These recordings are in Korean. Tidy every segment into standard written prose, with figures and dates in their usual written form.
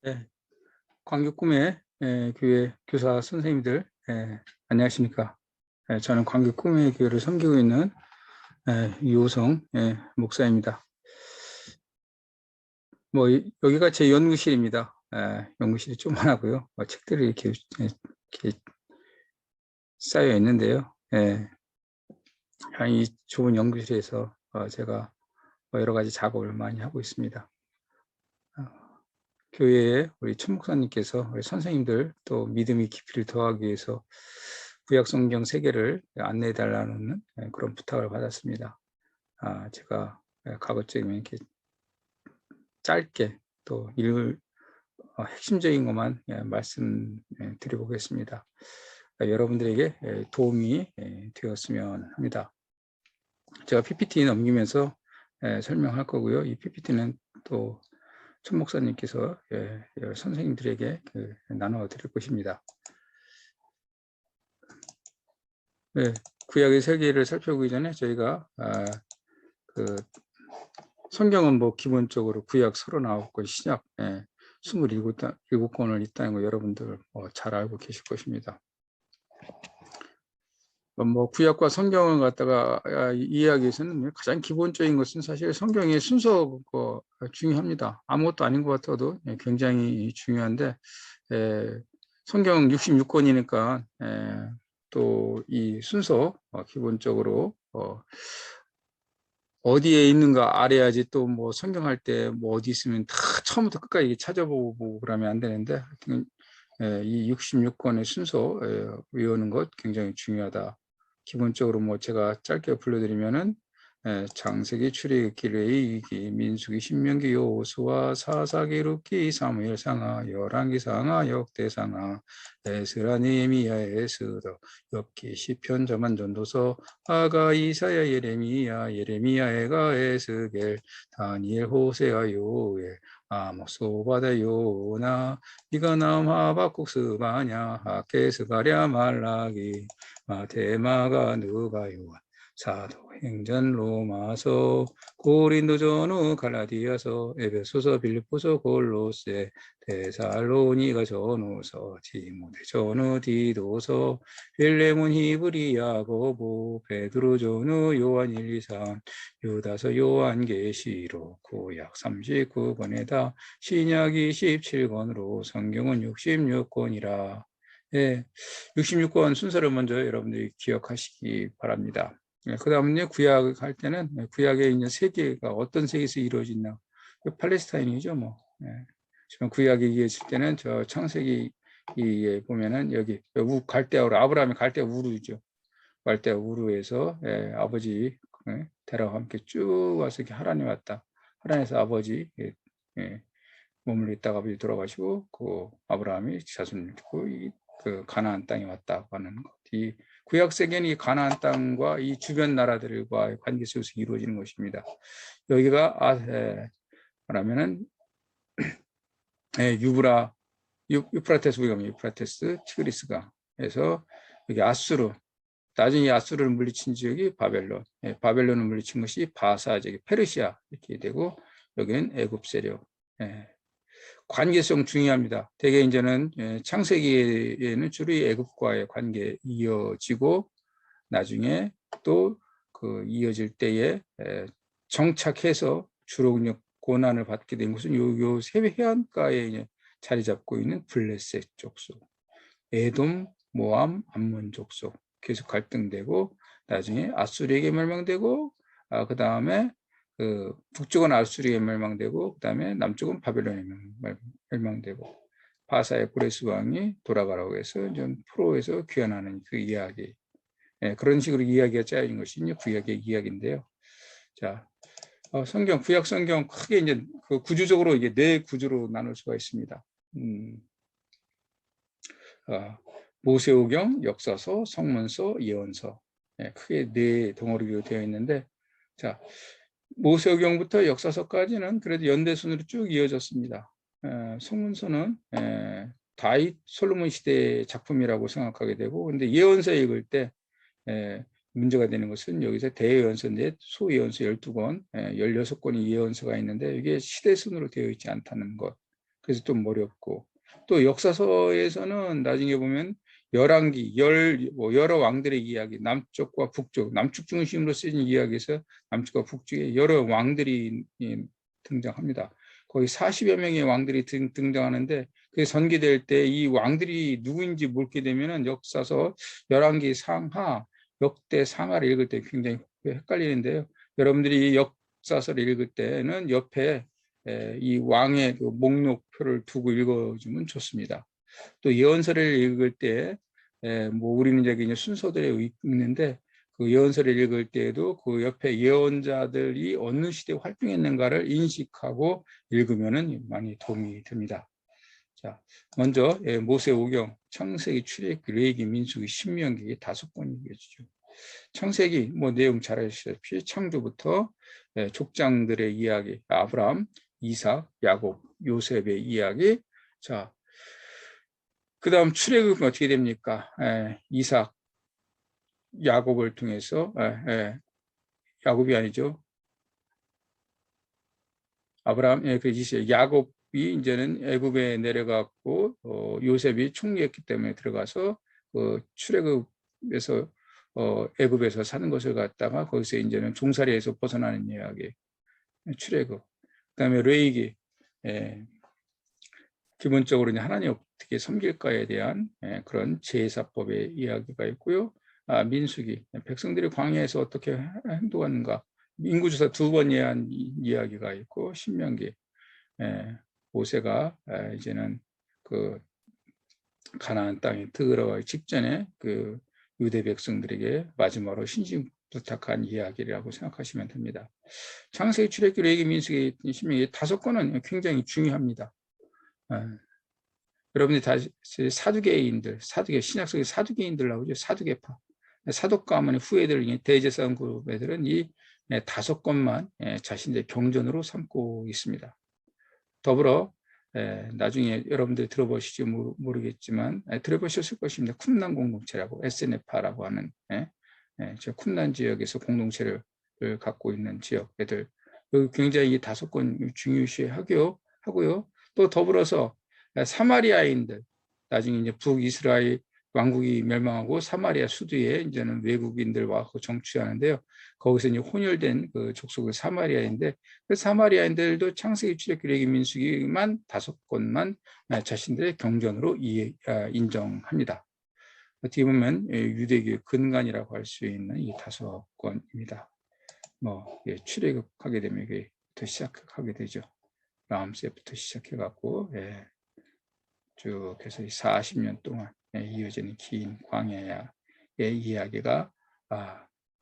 네, 광교꿈의 교회 교사 선생님들, 안녕하십니까. 저는 광교꿈의 교회를 섬기고 있는 유호성 목사입니다. 여기가 제 연구실입니다. 연구실이 조그만하고요. 책들이 이렇게 쌓여 있는데요. 이 좋은 연구실에서 제가 여러 가지 작업을 많이 하고 있습니다. 교회에 우리 천 목사님께서 우리 선생님들 또 믿음의 깊이를 더하기 위해서 구약 성경 3개를 안내해 달라는 그런 부탁을 받았습니다. 제가 가급적이면 이렇게 짧게 또 핵심적인 것만 말씀드려보겠습니다. 여러분들에게 도움이 되었으면 합니다. 제가 PPT 넘기면서 설명할 거고요. 이 PPT는 또 천 목사님께서 선생님들에게 나눠 드릴 것입니다. 구약의 세계를 살펴보기 전에 저희가 성경은 기본적으로 구약 39권, 신약 27권을 있다는 거 여러분들 잘 알고 계실 것입니다. 구약과 성경을 갖다가 이해하기 위해서는 가장 기본적인 것은 사실 성경의 순서가 중요합니다. 아무것도 아닌 것 같아도 굉장히 중요한데 성경 66권이니까 또 이 순서 기본적으로 어디에 있는가 알아야지. 또 성경할 때 어디 있으면 다 처음부터 끝까지 찾아보고 그러면 안 되는데 이 66권의 순서 외우는 것 굉장히 중요하다. 기본적으로 제가 짧게 불러드리면은 창세기, 출애굽기, 레위기, 민수기, 신명기, 여호수아, 사사기, 룻기, 사무엘 상하, 열왕기 상하, 역대 상하, 에스라, 느헤미야, 에스더, 엽기, 시편, 저만, 전도서, 아가, 이사야, 예레미야, 예레미야, 에스겔, 다니엘, 호세아, 요엘, 아모스, 오바댜, 요나, 미가남, 하박국, 스바냐, 학개, 스가랴, 말라기, 마테마가, 누가, 요한, 사도행전, 로마서, 고린도전후, 갈라디아서, 에베소서, 빌립보서, 골로새, 데살로니가 전후서, 디모데 전후, 디도서, 빌레몬, 히브리, 야고보, 베드로 전후, 요한 1, 2, 3, 유다서, 요한계시록, 구약 39권에다 신약 27권으로 성경은 66권이라. 66권 순서를 먼저 여러분들이 기억하시기 바랍니다. 그 다음에 구약 할 때는 구약에 있는 세계가 어떤 세계에서 이루어지나, 팔레스타인이죠. 지금 구약에 이해했을 때는 저 창세기에 보면은 여기 갈대아우르, 아브라함이 갈대아 우르죠. 갈대아 우르에서 아버지 데라와 함께 쭉 와서 이렇게 하란에 왔다. 하란에서 아버지 머물러 있다가 아버지 돌아가시고 그 아브라함이 자손을 두고 그 가나안 땅에 왔다고 하는 것. 이 구약 세계는 이 가나안 땅과 이 주변 나라들과의 관계 속에서 이루어지는 것입니다. 여기가 말하면은 유프라테스 우리가 유프라테스 티그리스강에서 여기 아수르, 나중에 아수르를 물리친 지역이 바벨론, 바벨론을 물리친 것이 바사, 페르시아 이렇게 되고, 여기는 애굽 세력. 관계성 중요합니다. 대개 이제는 창세기에는 주로 애굽과의 관계 이어지고, 나중에 또 그 이어질 때에 정착해서 주로 고난을 받게 된 것은 요 해안가에 자리 잡고 있는 블레셋 족속, 에돔, 모함, 암몬 족속 계속 갈등되고, 나중에 아수르에게 멸망되고, 그 다음에 북쪽은 아수르에 멸망되고, 그 다음에 남쪽은 바벨론에 멸망되고, 바사의 고레스 왕이 돌아가라고 해서 좀 프로에서 귀환하는 그 이야기. 그런 식으로 이야기가 짜여진 것이 구약의 이야기인데요. 자, 성경, 구약 성경 크게 이제 그 구조적으로 이게 4구조로 나눌 수가 있습니다. 모세오경, 역사서, 성문서, 예언서. 크게 4덩어리로 되어 있는데, 자, 모세오경부터 역사서까지는 그래도 연대순으로 쭉 이어졌습니다. 성문서는 다윗 솔로몬 시대의 작품이라고 생각하게 되고, 근데 예언서 읽을 때 문제가 되는 것은 여기서 대예언서 4, 소예언서 12권, 16권의 예언서가 있는데 이게 시대순으로 되어 있지 않다는 것. 그래서 좀 어렵고, 또 역사서에서는 나중에 보면 열왕기, 여러 왕들의 이야기, 남쪽과 북쪽, 남쪽 중심으로 쓰인 이야기에서 남쪽과 북쪽에 여러 왕들이 등장합니다. 거의 40여 명의 왕들이 등장하는데, 그 전개될 때 이 왕들이 누구인지 묻게 되면은 역사서 열왕기 상하, 역대 상하를 읽을 때 굉장히 헷갈리는데요. 여러분들이 역사서를 읽을 때는 옆에 이 왕의 그 목록표를 두고 읽어주면 좋습니다. 또 예언서를 읽을 때, 뭐 우리는 이제 순서대로 읽는데, 그 예언서를 읽을 때에도 그 옆에 예언자들이 어느 시대에 활동했는가를 인식하고 읽으면은 많이 도움이 됩니다. 자, 먼저 모세오경, 창세기, 출애굽기, 레위기, 민수기, 신명기 5권 얘기해주죠. 창세기 뭐 내용 잘 아시다시피 창조부터 족장들의 이야기, 아브라함, 이삭, 야곱, 요셉의 이야기. 자, 그 다음 출애굽은 어떻게 됩니까? 이삭, 야곱을 통해서 야곱이 아니죠. 아브라함, 야곱이 이제는 애굽에 내려갔고 요셉이 총리였기 때문에 들어가서 출애굽에서 애굽에서 사는 것을 갖다가 거기서 이제는 종살이에서 벗어나는 이야기, 출애굽. 그다음에 레위기, 기본적으로 하나님 어떻게 섬길까에 대한 그런 제사법의 이야기가 있고요. 민수기, 백성들이 광야에서 어떻게 행동하는가, 인구조사 2번 예한 이야기가 있고, 신명기, 모세가 이제는 그 가나안 땅에 들어가기 직전에 그 유대 백성들에게 마지막으로 신심 부탁한 이야기라고 생각하시면 됩니다. 창세기, 출애굽기, 레위기, 민수기, 신명기 5권은 굉장히 중요합니다. 여러분들이 다 사두개인들, 신약 속에 사두개인들 나오죠. 사두개파. 사독 가문의 후예들, 대제사장 그룹 애들은 이 5권만 자신들의 경전으로 삼고 있습니다. 더불어 나중에 여러분들이 들어보실지 모르겠지만 들어보셨을 것입니다. 쿰난 공동체라고, SNF라고 하는 저 쿰난 지역에서 공동체를 갖고 있는 지역 애들, 굉장히 이 5권 중요시하고요. 또 더불어서 사마리아인들, 나중에 이제 북이스라엘 왕국이 멸망하고 사마리아 수도에 이제는 외국인들 와서 정치하는데요. 거기서 이제 혼혈된 그 족속의 사마리아인데, 그 사마리아인들도 창세기, 출애굽기, 레위기, 민수기만 5권만 자신들의 경전으로 인정합니다. 어떻게 보면 유대교의 근간이라고 할 수 있는 이 5권입니다. 뭐 출애굽하게 되면 이게부터 시작하게 되죠. 라암새부터 시작해갖고 쭉 해서 40년 동안 이어지는 긴 광야의 이야기가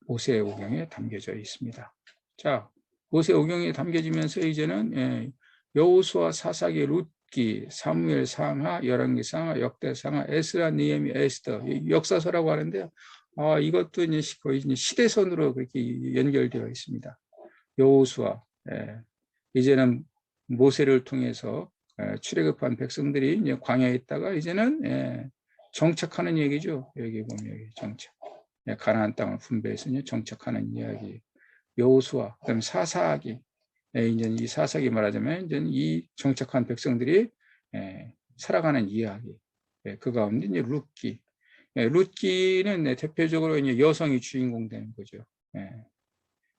모세오경에 담겨져 있습니다. 자, 모세오경에 담겨지면서 이제는 여호수아, 사사기, 룻기, 사무엘 상하, 열왕기 상하, 역대 상하, 에스라, 느헤미, 에스더, 역사서라고 하는데요. 이것도 이제 거의 이제 시대선으로 그렇게 연결되어 있습니다. 여호수아, 이제는 모세를 통해서 출애굽한 백성들이 이제 광야에 있다가 이제는 정착하는 얘기죠. 여기 보면 여기 정착. 가나안 땅을 분배해서 정착하는 이야기. 여호수아, 그다음 사사기. 이제 이 사사기 말하자면 이제 이 정착한 백성들이 살아가는 이야기. 그 가운데 이제 룻기. 룻기는 대표적으로 이제 여성이 주인공 되는 거죠.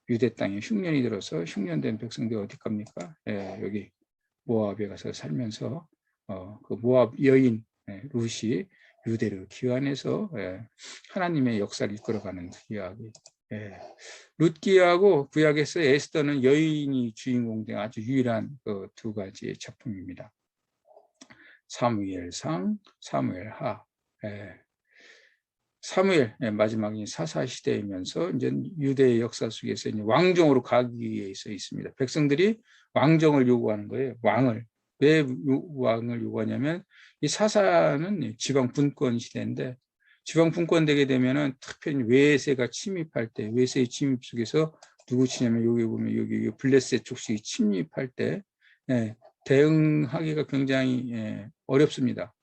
유대 땅에 흉년이 들어서 흉년된 백성들이 어디 갑니까? 여기 모압에 가서 살면서 그 모압 여인 룻이 유대를 귀환해서 하나님의 역사를 이끌어가는 이야기. 룻기하고 구약에서 에스더는 여인이 주인공 된 아주 유일한 그 2가지의 작품입니다. 사무엘상, 사무엘하. 사무엘 마지막에 사사 시대이면서 이제 유대의 역사 속에서 이제 왕정으로 가기 위해서 있습니다. 백성들이 왕정을 요구하는 거예요. 왕을. 왜 왕을 요구하냐면 이 사사는 지방 분권 시대인데, 지방 분권 되게 되면은 특별히 외세가 침입할 때, 외세의 침입 속에서 누구 치냐면 여기 보면 여기 블레셋 족속이 침입할 때 대응하기가 굉장히 어렵습니다.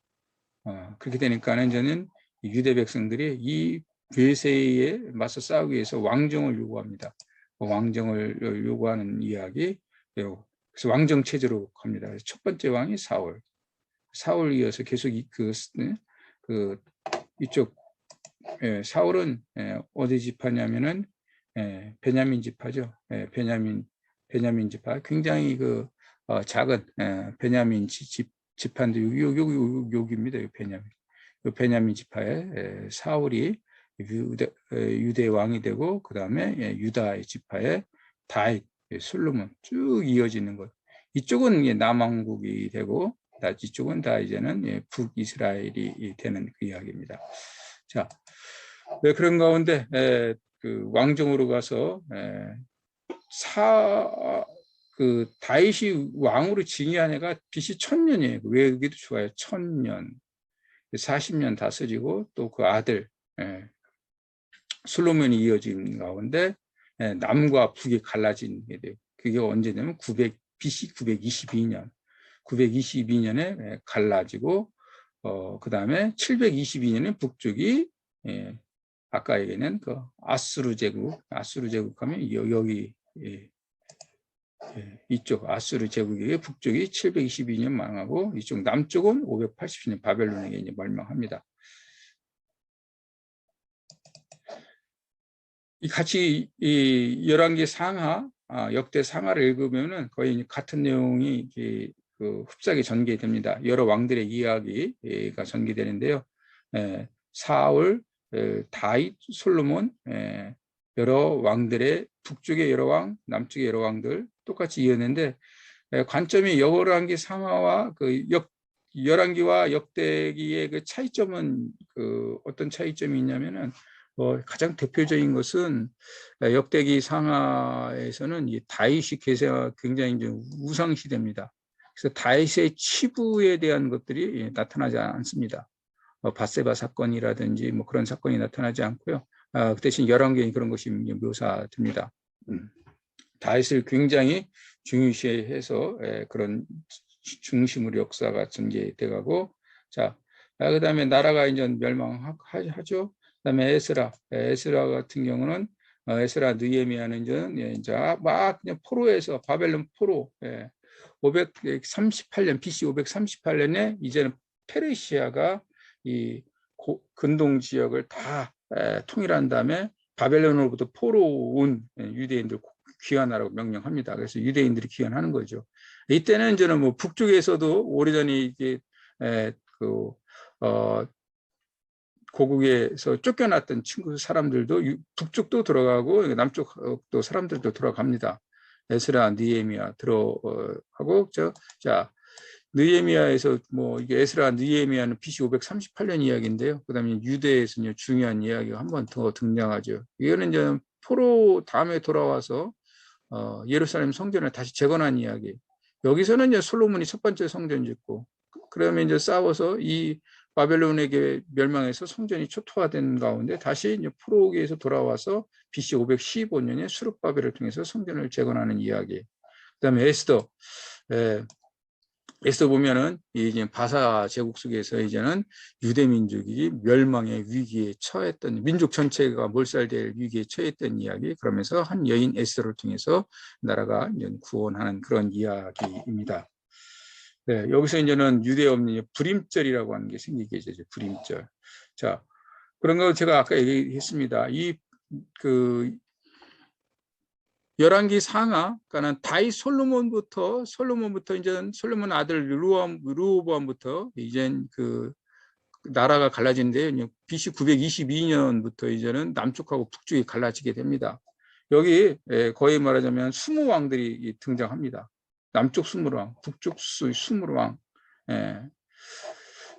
그렇게 되니까는 저는 유대 백성들이 이 괴세에 맞서 싸우기 위해서 왕정을 요구합니다. 왕정을 요구하는 이야기, 그래서 왕정 체제로 갑니다. 첫 번째 왕이 사울. 사울 이어서 계속 그 이쪽 사울은 어디 지파냐면은 베냐민 지파죠. 베냐민 지파. 굉장히 그 작은 베냐민 지파인데 여기입니다. 베냐민 지파의 사울이 유대 왕이 되고 그 다음에 유다의 지파의 다윗, 솔로몬 쭉 이어지는 것. 이쪽은 남왕국이 되고 이쪽은 다 이제는 북이스라엘이 되는 그 이야기입니다. 자, 그런 가운데 그 왕정으로 가서 그 다윗이 왕으로 징이한 해가 BC 1000년이에요. 왜 여기도 좋아요? 1000년. 40년 다스리고 또 그 아들 솔로몬이 이어진 가운데 남과 북이 갈라진 게 돼요. 그게 언제냐면 BC 922년. 922년에 갈라지고 그 다음에 722년에 북쪽이 아까 얘기는 그 아수르 제국하면 여기 이쪽 아수르 제국의 북쪽이 722년 망하고 이쪽 남쪽은 580년 바벨론에게 이제 멸망합니다. 같이 이 열왕기 상하 역대 상하를 읽으면은 거의 같은 내용이 그 흡사하게 전개됩니다. 여러 왕들의 이야기가 전개되는데요. 사울, 다윗, 솔로몬, 여러 왕들의 북쪽의 여러 왕, 남쪽의 여러 왕들 똑같이 이었는데 관점이 열왕기 상하와 그 열왕기와 역대기의 그 차이점은 그 어떤 차이점이 있냐면은 가장 대표적인 것은 역대기 상하에서는 이 다윗이 계세가 굉장히 좀 우상 시대입니다. 그래서 다윗의 치부에 대한 것들이 나타나지 않습니다. 밧세바 사건이라든지 뭐 그런 사건이 나타나지 않고요. 그 대신 열왕기에 그런 것이 묘사됩니다. 다윗을 굉장히 중요시해서 그런 중심으로 역사가 전개돼가고, 자, 그다음에 나라가 이제 멸망하죠. 그다음에 에스라 같은 경우는 에스라 느헤미야는 이제 막 그냥 포로에서 바벨론 포로 538년 BC 538년에 이제는 페르시아가 이 근동 지역을 다 통일한 다음에 바벨론으로부터 포로 온 유대인들 귀환하라고 명령합니다. 그래서 유대인들이 귀환하는 거죠. 이때는 이제는 뭐 북쪽에서도 오래전에 이게 그 고국에서 쫓겨났던 사람들도 북쪽도 들어가고 남쪽도 사람들도 들어갑니다. 에스라, 느헤미야 들어가고 자 느헤미야에서 뭐 이게 에스라, 느헤미야는 BC 538년 이야기인데요. 그다음에 유대에서는 중요한 이야기가 한 번 더 등장하죠. 이거는 이제 포로 다음에 돌아와서 예루살렘 성전을 다시 재건한 이야기. 여기서는 이제 솔로몬이 첫 번째 성전 짓고, 그러면 이제 싸워서 이 바벨론에게 멸망해서 성전이 초토화된 가운데 다시 이제 포로기에서 돌아와서 BC 515년에 수룹바벨을 통해서 성전을 재건하는 이야기. 그다음에 에스더 보면은 이제 바사 제국 속에서 이제는 유대 민족이 멸망의 위기에 처했던, 민족 전체가 몰살될 위기에 처했던 이야기. 그러면서 한 여인 에스더를 통해서 나라가 구원하는 그런 이야기입니다. 여기서 이제는 유대 없는 불임절이라고 하는 게 생기게 되죠. 불임절. 자, 그런 거 제가 아까 얘기했습니다. 열왕기 상하, 그러니까 다윗 솔로몬부터 이제 솔로몬 아들 르호보암부터 이제 그 나라가 갈라진데요. BC 922년부터 이제는 남쪽하고 북쪽이 갈라지게 됩니다. 여기 거의 말하자면 20왕들이 등장합니다. 남쪽 20왕, 북쪽 20왕.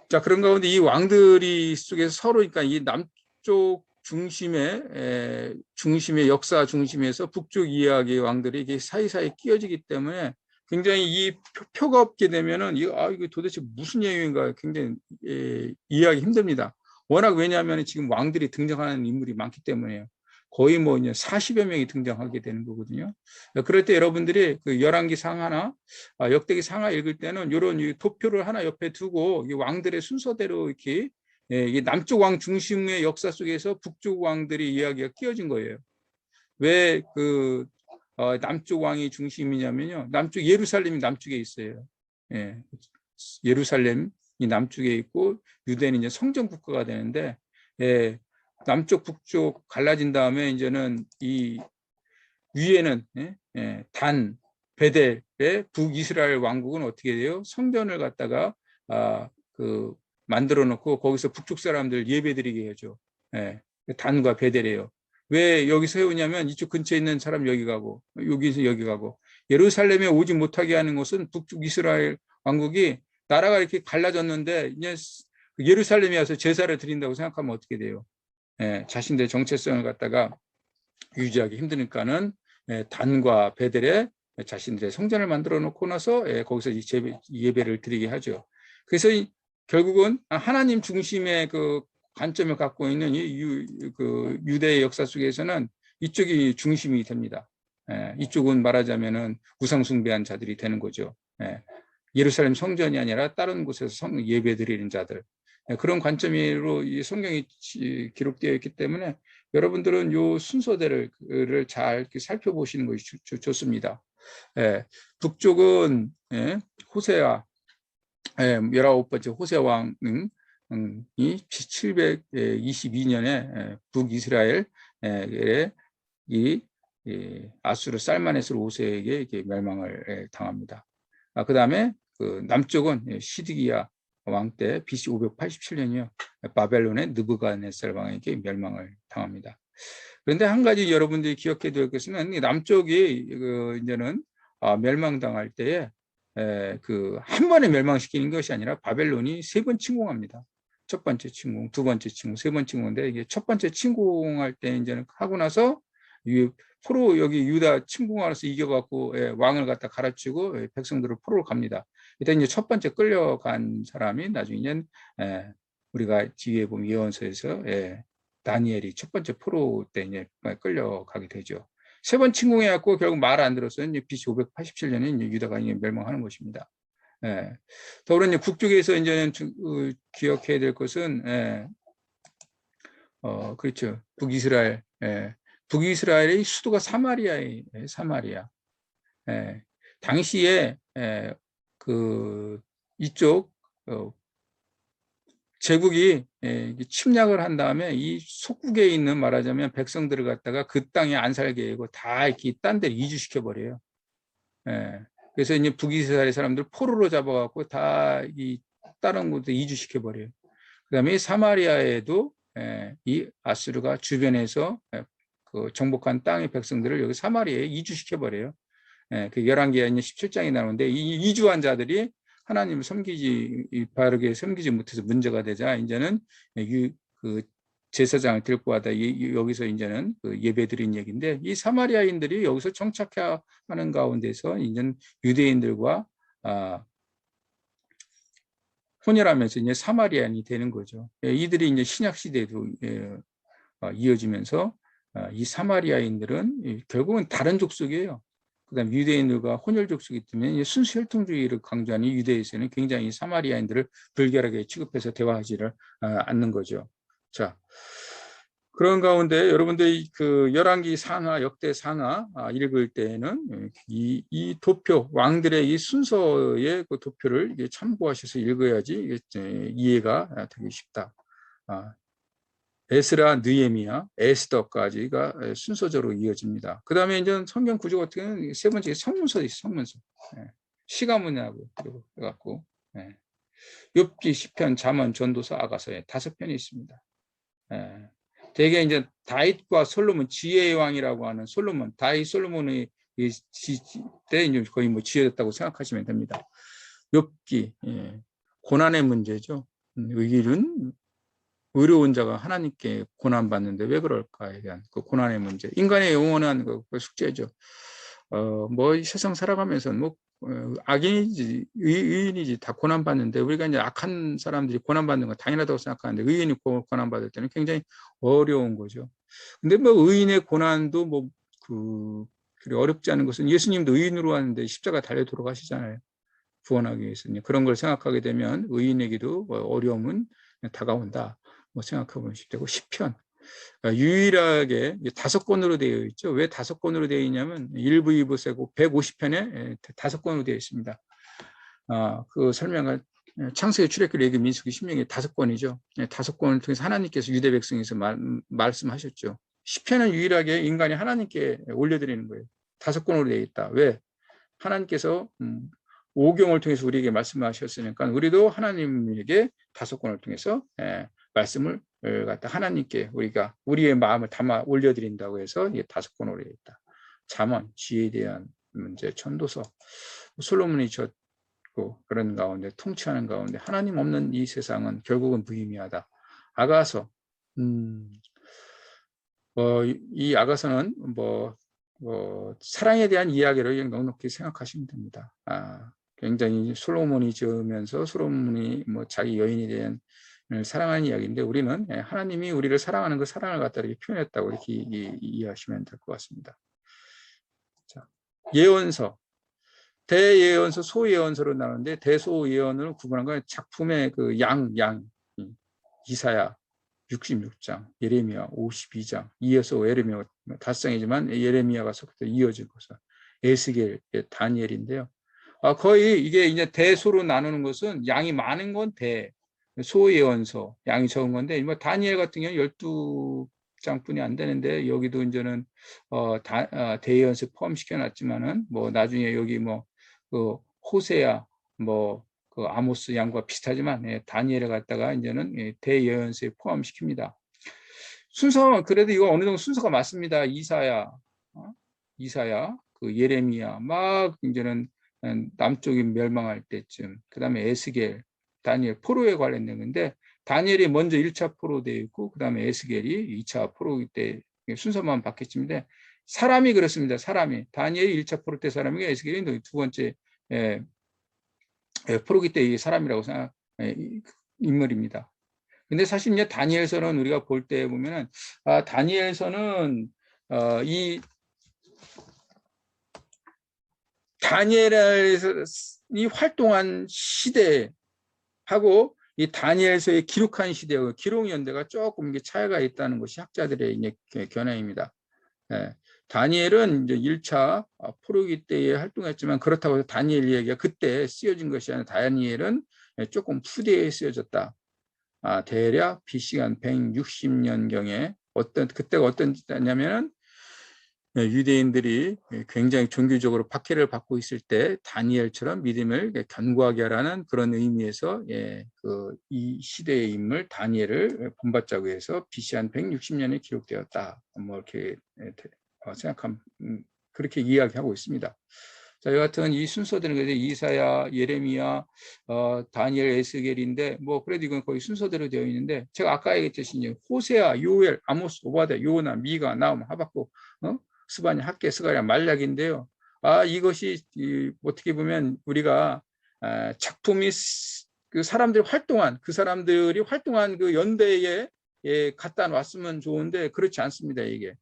자, 그런 가운데 이 왕들이 속에서 서로, 그러니까 이 남쪽 중심의 역사 중심에서 북쪽 이야기의 왕들이 이게 사이사이 끼어지기 때문에 굉장히 이 표가 없게 되면은 이거 도대체 무슨 내용인가 굉장히 이해하기 힘듭니다. 워낙 왜냐하면 지금 왕들이 등장하는 인물이 많기 때문에요. 거의 뭐 40여 명이 등장하게 되는 거거든요. 그럴 때 여러분들이 그 열왕기 상하나 역대기 상하 읽을 때는 이런 도표를 하나 옆에 두고 이 왕들의 순서대로 이렇게 이 남쪽 왕 중심의 역사 속에서 북쪽 왕들의 이야기가 끼어진 거예요. 왜 남쪽 왕이 중심이냐면요. 남쪽 예루살렘이 남쪽에 있어요. 예. 예루살렘이 남쪽에 있고 유대는 이제 성전 국가가 되는데 예. 남쪽 북쪽 갈라진 다음에 이제는 이 위에는 단 베델의 북이스라엘 왕국은 어떻게 돼요? 성전을 갖다가 만들어 놓고 거기서 북쪽 사람들 예배드리게 해줘. 예, 단과 베델이에요. 왜 여기 세우냐면 이쪽 근처에 있는 사람 여기 가고 여기서 여기 가고 예루살렘에 오지 못하게 하는 것은 북쪽 이스라엘 왕국이 나라가 이렇게 갈라졌는데 이제 예루살렘에 와서 제사를 드린다고 생각하면 어떻게 돼요? 예, 자신들의 정체성을 갖다가 유지하기 힘드니까는 단과 베델에 자신들의 성전을 만들어 놓고 나서 거기서 예배를 드리게 하죠. 그래서 결국은 하나님 중심의 그 관점을 갖고 있는 그 유대의 역사 속에서는 이쪽이 중심이 됩니다. 이쪽은 말하자면은 우상 숭배한 자들이 되는 거죠. 예루살렘 성전이 아니라 다른 곳에서 예배 드리는 자들. 그런 관점으로 이 성경이 기록되어 있기 때문에 여러분들은 요 순서대를 잘 살펴보시는 것이 좋습니다. 북쪽은 호세아 19번째 호세 왕이 722년에 북이스라엘의 이 아수르 살마네스 5세에게 멸망을 당합니다. 그 다음에 그 남쪽은 시드기야 왕 때 BC 587년이요. 바벨론의 느부갓네살 왕에게 멸망을 당합니다. 그런데 한 가지 여러분들이 기억해야 될 것은 남쪽이 이제는 멸망당할 때에 한 번에 멸망시키는 것이 아니라 바벨론이 3번 침공합니다. 첫 번째 침공, 두 번째 침공, 세 번째 침공인데 이게 첫 번째 침공할 때 이제는 하고 나서 포로 여기 유다 침공하면서 이겨갖고 왕을 갖다 갈아치고 백성들을 포로로 갑니다. 일단 이제 첫 번째 끌려간 사람이 나중에는 우리가 뒤에 보면 예언서에서 다니엘이 첫 번째 포로 때 이제 끌려가게 되죠. 세 번 침공해갖고 결국 말 안 들었어요. 이제 BC 587년에 이제 유다가 이제 멸망하는 것입니다. 더불어 이제 북쪽에서 이제는 기억해야 될 것은 그렇죠. 북이스라엘. 북이스라엘의 수도가 사마리아예요. 사마리아. 당시에 그 이쪽 제국이 침략을 한 다음에 이 속국에 있는 말하자면 백성들을 갖다가 그 땅에 안 살게 하고 다 이렇게 딴 데로 이주시켜 버려요. 그래서 이제 북이스라엘 사람들 포로로 잡아갖고 다 이 다른 곳에 이주시켜 버려요. 그다음에 사마리아에도 이 아수르가 주변에서 그 정복한 땅의 백성들을 여기 사마리아에 이주시켜 버려요. 그 열왕기하 17장이 나오는데 이 이주한 자들이 하나님을 바르게 섬기지 못해서 문제가 되자 이제는 그 제사장을 데리고 와다 여기서 이제는 그 예배드린 얘기인데 이 사마리아인들이 여기서 정착하는 가운데서 이제는 유대인들과 혼혈하면서 이제 사마리아인이 되는 거죠. 이들이 이제 신약 시대에도 이어지면서 이 사마리아인들은 결국은 다른 족속이에요. 그다음 유대인들과 혼혈 족속이기 때문에 순수 혈통주의를 강조하는 유대에서는 굉장히 사마리아인들을 불결하게 취급해서 대화하지를 않는 거죠. 자, 그런 가운데 여러분들이 그 열왕기 상하 역대 상하 읽을 때에는 이 도표 왕들의 이 순서의 그 도표를 참고하셔서 읽어야지 이해가 되기 쉽다. 에스라, 느헤미야, 에스더까지가 순서적으로 이어집니다. 그 다음에 이제 성경 구조 같은 경우는 세 번째 성문서 있어요. 성문서. 시가문하고 그리고 해갖고 욥기, 시편, 잠언, 전도서, 아가서에 5편이 있습니다. 대개 이제 다윗과 솔로몬, 지혜의 왕이라고 하는 솔로몬, 다윗 솔로몬의 때 이제 거의 뭐 지혜였다고 생각하시면 됩니다. 욥기, 고난의 문제죠. 의인은 의로운 자가 하나님께 고난받는데 왜 그럴까에 대한 그 고난의 문제. 인간의 영원한 그 숙제죠. 뭐 세상 살아가면서 뭐 악인이지 의인이지 다 고난받는데 우리가 이제 악한 사람들이 고난받는 거 당연하다고 생각하는데 의인이 고난받을 때는 굉장히 어려운 거죠. 근데 뭐 의인의 고난도 뭐 그리 어렵지 않은 것은 예수님도 의인으로 왔는데 십자가 달려 돌아가시잖아요. 구원하기 위해서. 그런 걸 생각하게 되면 의인에게도 어려움은 다가온다. 뭐 생각해 보면 쉽고 시편. 유일하게 5권으로 되어 있죠. 왜 5권으로 되어 있냐면 1부, 2부, 3부 150편에 5권으로 되어 있습니다. 그 설명을 창세기, 출애굽기, 레위기, 민수기, 신명기 5권이죠. 5권을 통해서 하나님께서 유대 백성에서 말씀하셨죠. 시편은 유일하게 인간이 하나님께 올려드리는 거예요. 5권으로 되어 있다. 왜? 하나님께서 오경을 통해서 우리에게 말씀하셨으니까 우리도 하나님에게 5권을 통해서 말씀을 갖다 하나님께 우리가 우리의 마음을 담아 올려드린다고 해서 이게 5권으로 되어 있다. 잠언, 지혜에 대한 문제, 전도서, 솔로몬이 졌고 그런 가운데 통치하는 가운데 하나님 없는 이 세상은 결국은 무의미하다. 아가서, 이 아가서는 사랑에 대한 이야기를 넉넉히 생각하시면 됩니다. 굉장히 솔로몬이 지으면서 솔로몬이 자기 여인에 대한 사랑하는 이야기인데 우리는 하나님이 우리를 사랑하는 그 사랑을 갖다 이렇게 표현했다고 이렇게 이해하시면 될 것 같습니다. 자, 예언서, 대예언서, 소예언서로 나오는데 대소예언을 구분한 건 작품의 그 이사야 66장, 예레미야 52장, 이어서 예레미야 5장이지만 예레미야가 속해서 이어진 것은 에스겔, 다니엘인데요. 거의 이게 이제 대소로 나누는 것은 양이 많은 건 대, 소예언서, 양이 적은 건데, 다니엘 같은 경우는 12장뿐이 안 되는데, 여기도 이제는, 대예언서 포함시켜 놨지만은, 나중에 여기 그 호세야, 그 아모스 양과 비슷하지만, 다니엘을 갖다가 이제는 대예언서에 포함시킵니다. 순서, 그래도 이거 어느 정도 순서가 맞습니다. 이사야, 그 예레미야, 이제는 남쪽이 멸망할 때쯤, 그 다음에 에스겔, 다니엘, 포로에 관련된 건데 다니엘이 먼저 1차 포로 되어 있고 그 다음에 에스겔이 2차 포로기 때 순서만 바뀌었는데 사람이 그렇습니다. 사람이 다니엘이 1차 포로 때 사람이고 에스겔이 두 번째 포로기 때 이 사람이라고 생각 인물입니다. 근데 사실 이제 다니엘서는 우리가 볼 때 보면은 다니엘서는 이 다니엘이 활동한 시대하고 이 다니엘서에 기록한 시대하고 기록 연대가 조금 이게 차이가 있다는 것이 학자들의 이제 견해입니다. 다니엘은 이제 1차 포로기 때에 활동했지만 그렇다고 해서 다니엘 이야기가 그때 쓰여진 것이 아니라 다니엘은 조금 후대에 쓰여졌다. 대략 BC가 한 160년경에 그때가 어떤 때냐면은 유대인들이 굉장히 종교적으로 박해를 받고 있을 때 다니엘처럼 믿음을 견고하게 하라는 그런 의미에서 이 시대의 인물 다니엘을 본받자고 해서 BC 한 160년에 기록되었다. 이렇게 생각하면 그렇게 이야기하고 있습니다. 자, 여하튼 이 순서들은 이사야, 예레미야, 다니엘, 에스겔인데 그래도 이건 거의 순서대로 되어 있는데 제가 아까 얘기했듯이 호세아, 요엘, 아모스, 오바댜, 요나, 미가, 나움, 하박국, 스바냐, 학개, 스가랴, 말락인데요. 이것이 어떻게 보면 우리가 작품이 그 사람들이 활동한 그 연대에 갖다 놨으면 좋은데 그렇지 않습니다. 이게.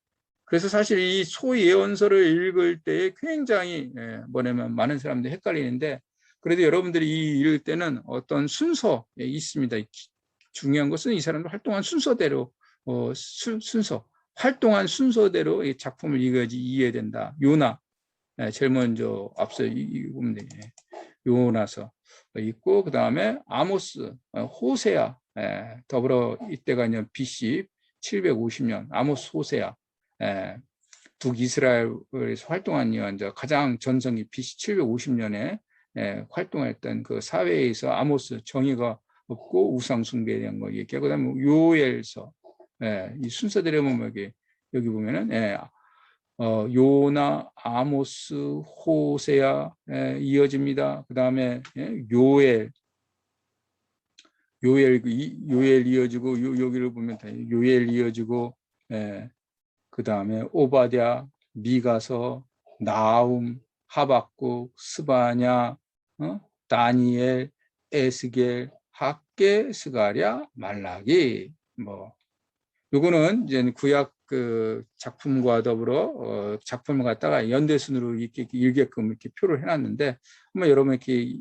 그래서 사실 이 소예언서를 읽을 때 굉장히 많은 사람들이 헷갈리는데 그래도 여러분들이 읽을 때는 어떤 순서에 있습니다. 중요한 것은 이 사람들 활동한 순서대로 활동한 순서대로 이 작품을 읽어야지 이해된다. 요나, 제일 먼저 앞서 읽으면 돼. 요나서 있고 그 다음에 아모스, 호세아, 더불어 이때가 이제 BC 750년 아모스, 호세아, 북이스라엘에서 활동한 이제 가장 전성기 BC 750년에 활동했던 그 사회에서 아모스 정의가 없고 우상 숭배에 대한 거 얘기하고 그다음에 요엘서 이 순서대로 보면 여기 보면은 요나, 아모스, 호세아 이어집니다. 그다음에 요엘 이어지고 여기를 보면 요엘 이어지고 그다음에 오바댜, 미가서, 나움, 하박국, 스바냐, 다니엘, 에스겔, 학개, 스가랴, 말라기 요거는 이제 구약 그 작품과 더불어 작품을 갖다가 연대순으로 이렇게 읽게끔 이렇게 표를 해놨는데 한번 여러분 이렇게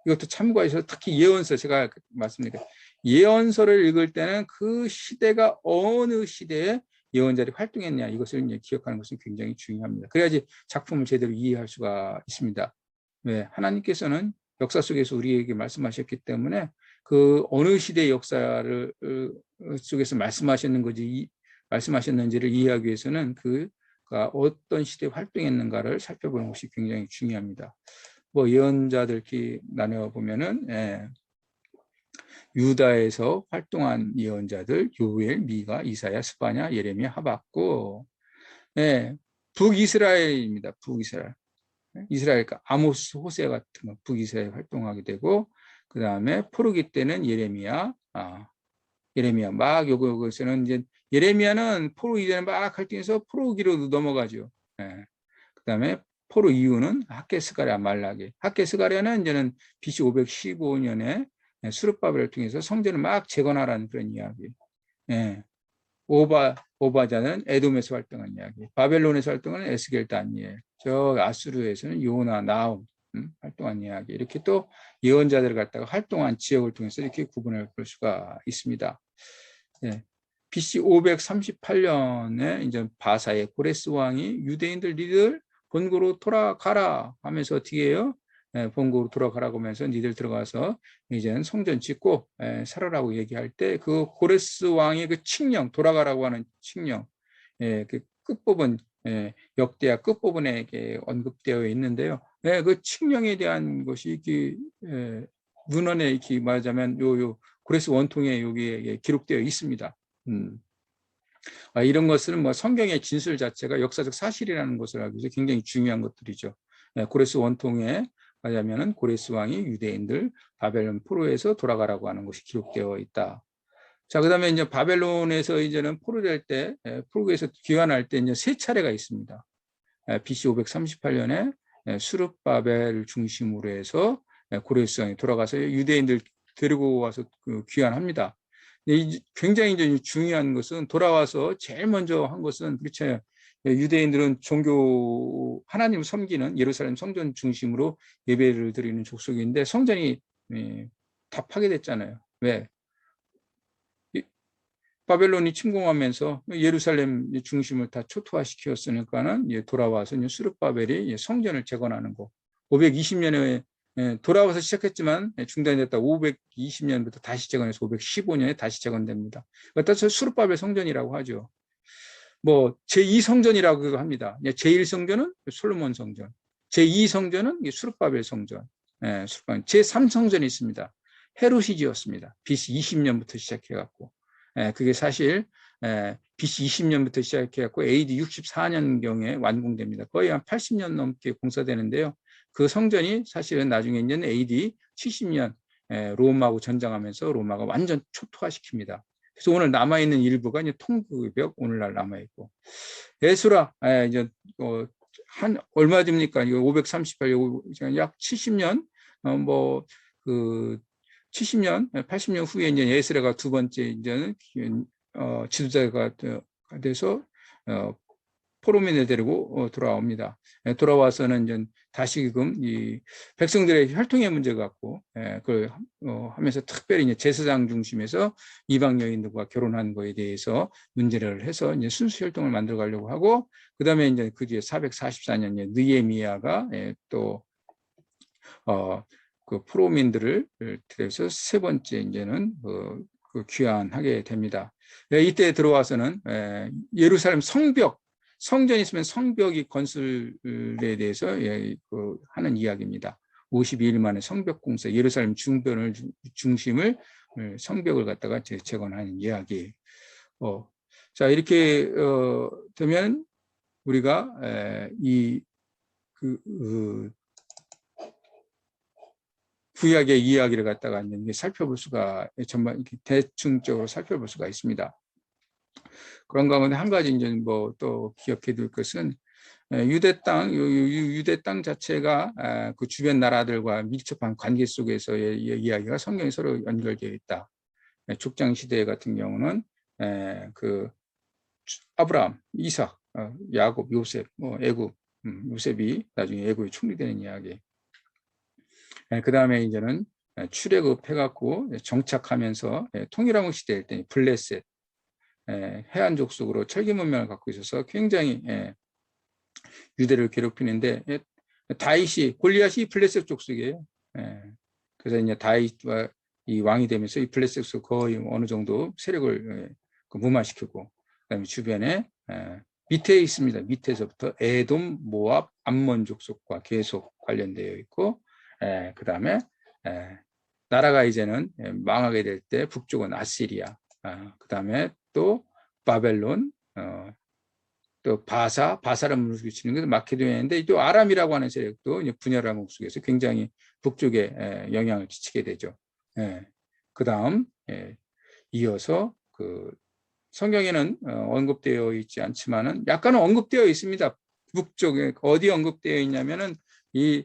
이것도 참고하셔서 특히 예언서 제가 말씀드릴게요. 예언서를 읽을 때는 그 시대가 어느 시대에 예언자들이 활동했냐 이것을 이제 기억하는 것은 굉장히 중요합니다. 그래야지 작품을 제대로 이해할 수가 있습니다. 네, 하나님께서는 역사 속에서 우리에게 말씀하셨기 때문에 그 어느 시대의 역사를 속에서 말씀하셨는지를 이해하기 위해서는 그가 어떤 시대에 활동했는가를 살펴보는 것이 굉장히 중요합니다. 뭐 예언자들끼리 나눠 보면은 유다에서 활동한 예언자들 요엘, 미가, 이사야, 스바냐, 예레미야, 하박국. 북이스라엘입니다. 북이스라엘. 이스라엘, 아모스, 호세 같은 거 북이스라엘 활동하게 되고, 그 다음에 포르기 때는 예레미야, 예레미야 막 여기서는 이제 예레미야는 포로 이전에 막 활동해서 포로기로 넘어가죠. 그 다음에 포로 이후는 학개스가랴, 말라기. 학개스가랴는 이제는 BC 515년에 수르바벨을 통해서 성전을 막 재건하라는 그런 이야기. 오바자는 에돔에서 활동한 이야기. 바벨론에서 활동하는 에스겔, 다니엘. 저 아수르에서는 요나, 나움 활동한 이야기. 이렇게 또 예언자들을 갖다가 활동한 지역을 통해서 이렇게 구분을 볼 수가 있습니다. BC 538년에 이제 바사의 고레스 왕이 유대인들 니들 본고로 돌아가라 하면서 어떻게 해요? 본고로 돌아가라고 하면서 니들 들어가서 이제는 성전 짓고 살아라고 얘기할 때 그 고레스 왕의 그 칙령, 돌아가라고 하는 칙령, 그 끝부분, 역대하 끝부분에 언급되어 있는데요. 그 칙령에 대한 것이 이렇게 문헌에 이렇게 말하자면 요 고레스 원통에 여기에 기록되어 있습니다. 이런 것은 뭐 성경의 진술 자체가 역사적 사실이라는 것을 알기 위해서 굉장히 중요한 것들이죠. 고레스 원통에 하자면은 고레스 왕이 유대인들 바벨론 포로에서 돌아가라고 하는 것이 기록되어 있다. 자, 그다음에 이제 바벨론에서 이제는 포로될 때, 포로에서 귀환할 때 이제 세 차례가 있습니다. BC 538년에 수르바벨을 중심으로 해서 고레스 왕이 돌아가서 유대인들 데리고 와서 귀환합니다. 굉장히 이제 중요한 것은 돌아와서 제일 먼저 한 것은 그렇죠. 유대인들은 종교 하나님을 섬기는 예루살렘 성전 중심으로 예배를 드리는 족속인데 성전이 다 파괴됐잖아요. 왜? 바벨론이 침공하면서 예루살렘 중심을 다 초토화시켰으니까는 돌아와서 수르바벨이 성전을 재건하는 거. 520년에 돌아와서 시작했지만 중단됐다. 520년부터 다시 재건해서 515년에 다시 재건됩니다. 따라서 수르바벨 성전이라고 하죠. 뭐 제2성전이라고 합니다. 제1성전은 솔로몬 성전, 제2성전은 수르바벨 성전, 제3성전이 있습니다. 헤롯이 지었습니다. BC 20년부터 시작해갖고 그게 사실 BC 20년부터 시작해갖고 AD 64년경에 완공됩니다. 거의 한 80년 넘게 공사되는데요. 그 성전이 사실은 나중에 이제 AD 70년 로마하고 전쟁하면서 로마가 완전 초토화시킵니다. 그래서 오늘 남아있는 일부가 이제 통구벽 오늘날 남아있고. 에스라, 이제, 한, 얼마 됩니까? 이거 538, 약 70년, 70년, 80년 후에 이제 에스라가 두 번째 이제는, 지도자가 돼서, 포로민을 데리고 돌아옵니다. 돌아와서는 이제 다시금 이 백성들의 혈통의 문제 갖고 그걸 하면서 특별히 이제 제사장 중심에서 이방 여인들과 결혼한 거에 대해서 문제를 해서 이제 순수 혈통을 만들어 가려고 하고 그다음에 이제 그 뒤에 444년 느헤미야가 또 그 포로민들을 들여서 세 번째 이제는 그 귀환하게 됩니다. 이때 들어와서는 예루살렘 성벽 성전이 있으면 성벽이 건설에 대해서 하는 이야기입니다. 52일 만에 성벽 공사, 예루살렘 중변을 중심을 성벽을 갖다가 재건하는 이야기. 자 이렇게 되면 우리가 구약의 이야기를 갖다가 살펴볼 수가 전반 대충적으로 살펴볼 수가 있습니다. 그런 가운데 한 가지 이제 뭐 또 기억해 둘 것은 유대 땅 자체가 그 주변 나라들과 밀접한 관계 속에서의 이야기가 성경에 서로 연결되어 있다. 족장 시대 같은 경우는 그 아브라함, 이삭, 야곱, 요셉, 애굽, 요셉이 나중에 애굽에 총리되는 이야기. 그 다음에 이제는 출애굽 해갖고 정착하면서 통일왕국 시대일 때 블레셋 해안 족속으로 철기 문명을 갖고 있어서 굉장히 유대를 괴롭히는데 다윗이 골리앗이 블레셋 족속이에요. 그래서 이제 다윗과 이 왕이 되면서 이 블레셋 족 거의 어느 정도 세력을 무마시키고 그다음에 주변에 밑에 있습니다. 밑에서부터 에돔, 모압, 암몬 족속과 계속 관련되어 있고 그다음에 나라가 이제는 망하게 될 때 북쪽은 아시리아, 그다음에 또 바벨론, 또 바사를 물리치는 것은 마케도니아인데 또 아람이라고 하는 세력도 분열한 국속에서 굉장히 북쪽에 영향을 끼치게 되죠. 그다음 이어서 그 성경에는 언급되어 있지 않지만은 약간은 언급되어 있습니다. 북쪽에 어디 언급되어 있냐면은 이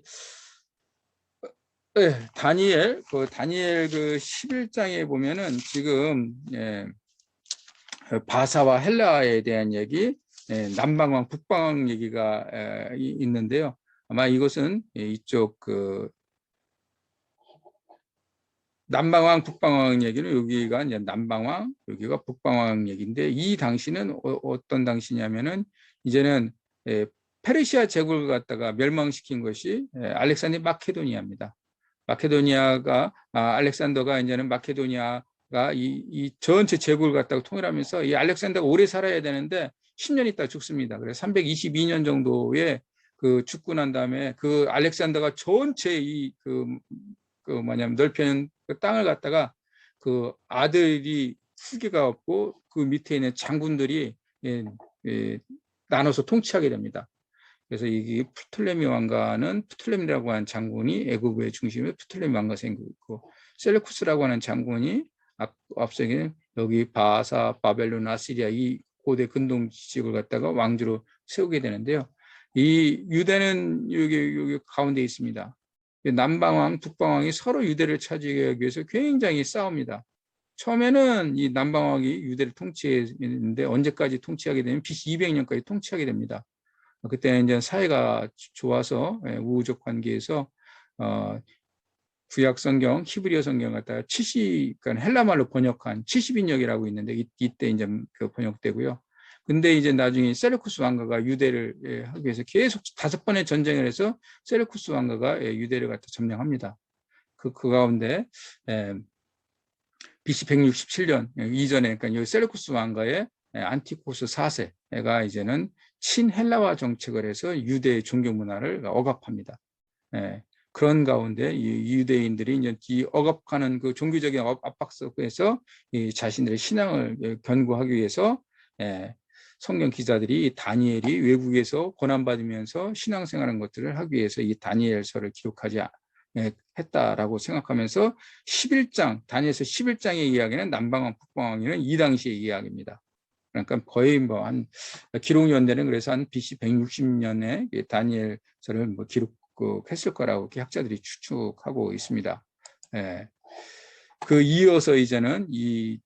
다니엘 그 11장에 보면은 지금 바사와 헬라에 대한 얘기, 남방왕 북방왕 얘기가 있는데요. 아마 이것은 이쪽 그 남방왕 북방왕 얘기는 여기가 이제 남방왕, 여기가 북방왕 얘기인데 이 당시는 어떤 당시냐면은 이제는 페르시아 제국을 갖다가 멸망시킨 것이 알렉산더 마케도니아입니다. 마케도니아가 알렉산더가 이제는 마케도니아가 이 전체 제국을 갖다가 통일하면서 이 알렉산더가 오래 살아야 되는데 10년 있다 죽습니다. 그래서 322년 정도에 그 죽고 난 다음에 그 알렉산더가 전체 그 뭐냐면 넓혀는 그 땅을 갖다가 그 아들이 후계가 없고 그 밑에 있는 장군들이 나눠서 통치하게 됩니다. 그래서 이 프톨레미 왕가는 프톨레미라고 하는 장군이 애굽의 중심에 프톨레미 왕가 생기고 셀레쿠스라고 하는 장군이 앞서기는 여기 바사, 바벨론, 아시리아 이 고대 근동 지역을 갖다가 왕주로 세우게 되는데요. 이 유대는 여기 가운데 있습니다. 남방왕, 북방왕이 서로 유대를 차지하기 위해서 굉장히 싸웁니다. 처음에는 이 남방왕이 유대를 통치했는데 언제까지 통치하게 되면 BC 200년까지 통치하게 됩니다. 그때는 이제 사회가 좋아서 우호적 관계에서 구약 성경, 히브리어 성경 갖다가 그러니까 헬라말로 번역한 70인역이라고 있는데 이때 이제 그 번역되고요. 근데 이제 나중에 셀레쿠스 왕가가 유대를 하기 위해서 계속 5번의 전쟁을 해서 셀레쿠스 왕가가 유대를 갖다 점령합니다. 그 가운데 BC 167년 이전에 그러니까 여기 셀레쿠스 왕가의 안티코스 4세가 이제는 친헬라화 정책을 해서 유대의 종교 문화를 억압합니다. 그런 가운데 이 유대인들이 이제 이 억압하는 그 종교적인 압박 속에서 이 자신들의 신앙을 견고하기 위해서 성경 기자들이 다니엘이 외국에서 고난받으면서 신앙생활하는 것들을 하기 위해서 이 다니엘서를 기록하지 했다라고 생각하면서 11장, 다니엘서 11장의 이야기는 남방왕, 북방왕이는 이 당시의 이야기입니다. 그러니까 거의 뭐 한 기록 연대는 그래서 한 BC 160년에 다니엘서를 뭐 기록했을 거라고 학자들이 추측하고 있습니다. 그 이어서 이제는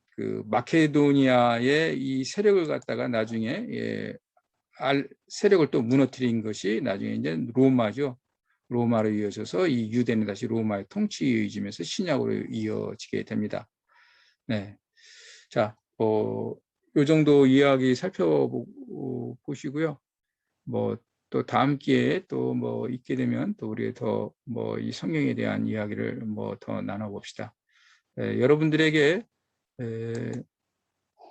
그 마케도니아의 이 세력을 갖다가 나중에 세력을 또 무너뜨린 것이 나중에 이제 로마죠. 로마로 이어져서 이 유대는 다시 로마의 통치에 이어지면서 신약으로 이어지게 됩니다. 자, 요 정도 이야기 살펴보시고요. 뭐 또 다음 기회에 또 뭐 있게 되면 또 우리 더 뭐 이 성경에 대한 이야기를 뭐 더 나눠봅시다. 여러분들에게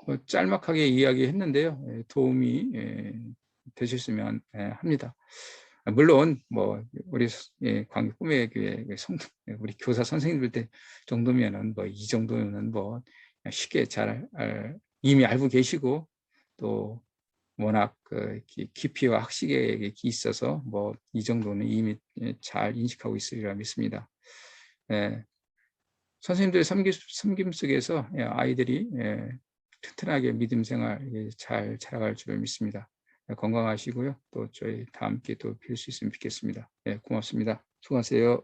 뭐 짤막하게 이야기했는데요. 도움이 되셨으면 합니다. 물론 뭐 우리 광교 꿈의 교회 우리 교사 선생님들 때 정도면은 뭐 이 정도는 뭐 쉽게 잘 이미 알고 계시고 또 워낙 그 깊이와 학식에 있어서 뭐 이 정도는 이미 잘 인식하고 있으리라 믿습니다. 선생님들의 섬김 속에서 아이들이 튼튼하게 믿음 생활 잘 자라갈 줄 믿습니다. 건강하시고요. 또 저희 다음 기회 또 뵐 수 있으면 좋겠습니다. 고맙습니다. 수고하세요.